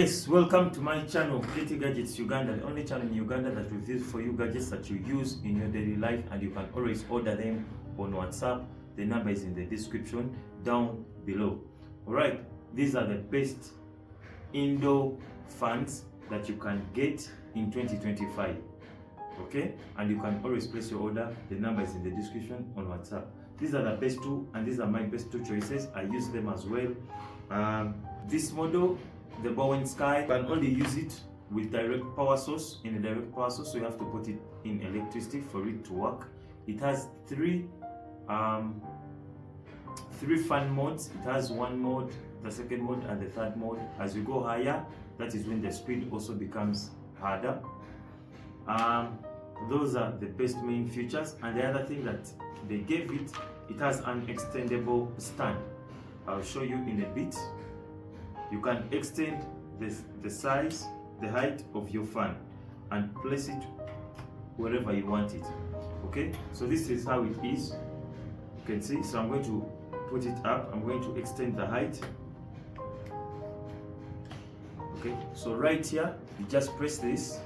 Yes, welcome to my channel, Pretty Gadgets Uganda, the only channel in Uganda that reviews for you gadgets that you use in your daily life, and you can always order them on WhatsApp. The number is in the description down below. Alright, these are the best indoor fans that you can get in 2025. Okay, and you can always place your order. The number is in the description on WhatsApp. These are the best two, and these are my best two choices. I use them as well. This model, the Bowen Sky, you can only use it with direct power source, in a direct power source, so you have to put it in electricity for it to work. It has three fan modes. It has one mode, the second mode, and the third mode. As you go higher, that is when the speed also becomes harder. Those are the best main features. And the other thing that they gave it, it has an extendable stand. I'll show you in a bit. You can extend the size, the height of your fan and place it wherever you want it. Okay, so this is how it is. You can see, so I'm going to put it up. I'm going to extend the height. Okay, so right here, you just press this.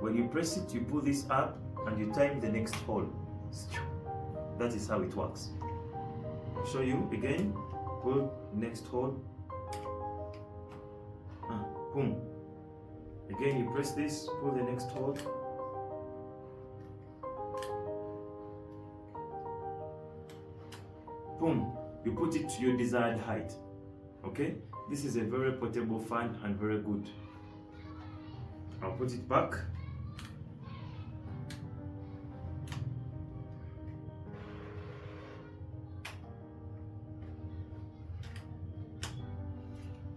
When you press it, you pull this up and you time the next hole. That is how it works. I'll show you again. Pull next hole. Boom. Again, you press this, pull the next hole. Boom. You put it to your desired height. Okay? This is a very portable fan and very good. I'll put it back.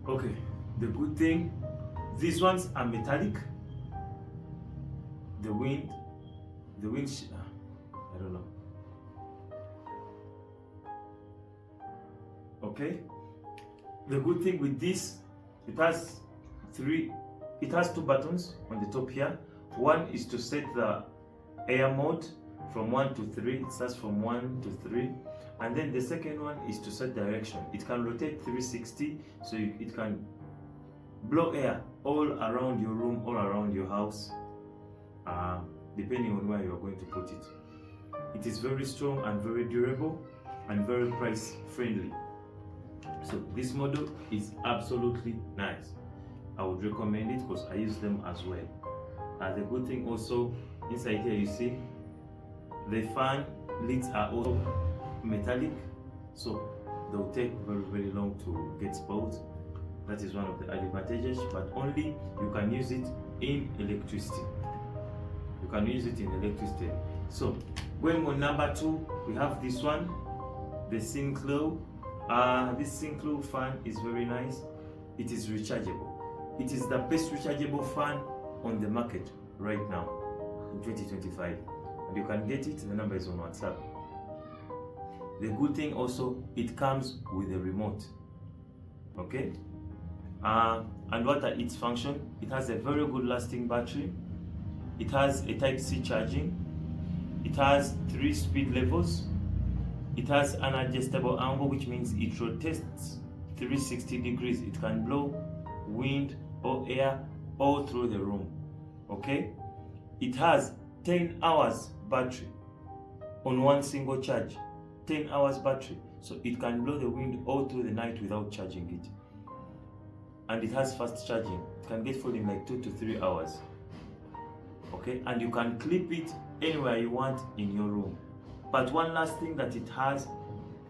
Okay, the good thing, these ones are metallic. The wind, I don't know. Okay, the good thing with this, it has two buttons on the top here. One is to set the air mode from 1 to 3. It starts from 1 to 3. And then the second one is to set direction. It can rotate 360, so it can blow air all around your room, all around your house, depending on where you are going to put it. It is very strong and very durable and very price friendly. So this model is absolutely nice. I would recommend it because I use them as well. The good thing also, inside here you see the fan lids are also metallic, so they'll take very long to get spoiled. That is one of the advantages, but only you can use it in electricity. You can use it in electricity. So going on number 2, we have this one, the Synclo. This Synclo fan is very nice. It is rechargeable. It is the best rechargeable fan on the market right now in 2025, and you can get it. The number is on WhatsApp. The good thing also, it comes with a remote. Okay, and what are its function? It has a very good lasting battery. It has a Type-C charging. It has 3 speed levels. It has an adjustable angle, which means it rotates 360 degrees. It can blow wind or air all through the room. Okay, it has 10 hours battery on one single charge. 10 hours battery, so it can blow the wind all through the night without charging it. And it has fast charging. It can get full in like 2 to 3 hours. Okay, and you can clip it anywhere you want in your room. But one last thing that it has,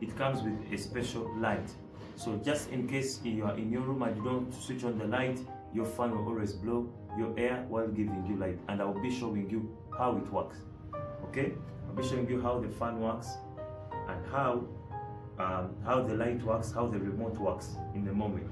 it comes with a special light. So just in case you are in your room and you don't switch on the light, your fan will always blow your air while giving you light. And I will be showing you how it works. Okay, I'll be showing you how the fan works and how the light works, how the remote works in a moment.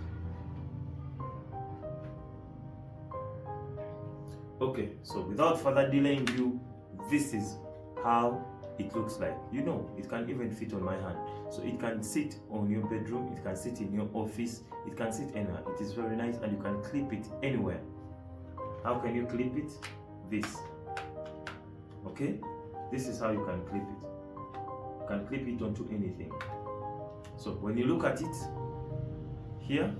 Okay, so without further delaying you, this is how it looks like. You know, it can even fit on my hand. So it can sit on your bedroom, it can sit in your office, it can sit anywhere. It is very nice, and you can clip it anywhere. How can you clip it? This. Okay, this is how you can clip it. You can clip it onto anything. So when you look at it here,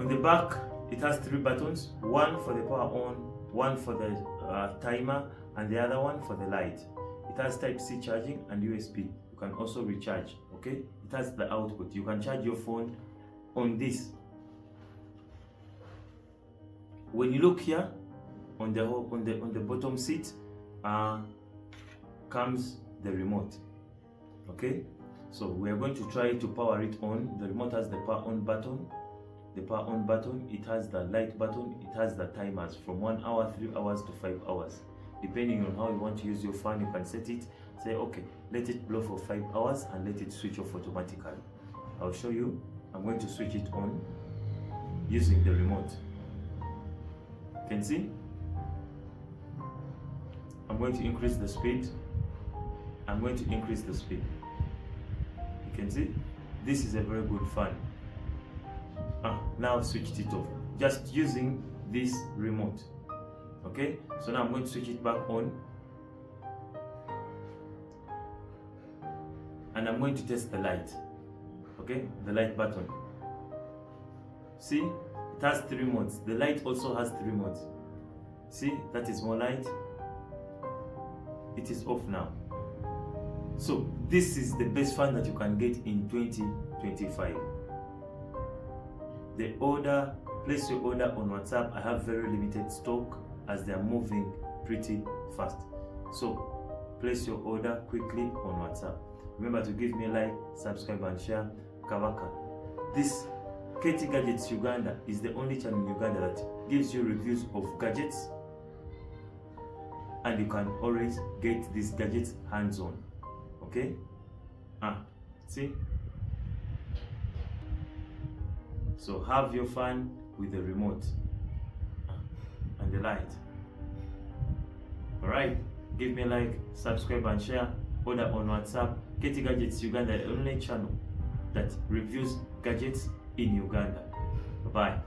On the back, it has 3 buttons, one for the power on, one for the timer, and the other one for the light. It has Type-C charging and USB. You can also recharge, okay? It has the output. You can charge your phone on this. When you look here, on the bottom seat, comes the remote, okay? So we are going to try to power it on. The remote has the power on button. The power on button, it has the light button, it has the timers from 1 hour, 3 hours to 5 hours. Depending on how you want to use your fan, you can set it. Say, okay, let it blow for 5 hours and let it switch off automatically. I'll show you. I'm going to switch it on using the remote. You can see? I'm going to increase the speed. I'm going to increase the speed. You can see? This is a very good fan. Now I've switched it off, just using this remote. Okay, so now I'm going to switch it back on, and I'm going to test the light. Okay, the light button. See, it has 3 modes. The light also has 3 modes. See, that is more light. It is off now. So this is the best fan that you can get in 2025. The order, place your order on WhatsApp. I have very limited stock as they are moving pretty fast. So place your order quickly on WhatsApp. Remember to give me a like, subscribe and share. Kawaka. This KT Gadgets Uganda is the only channel in Uganda that gives you reviews of gadgets, and you can always get these gadgets hands-on. Okay? See? So have your fun with the remote and the light. Alright, give me a like, subscribe and share. Order on WhatsApp. KT Gadgets Uganda, the only channel that reviews gadgets in Uganda. Bye-bye.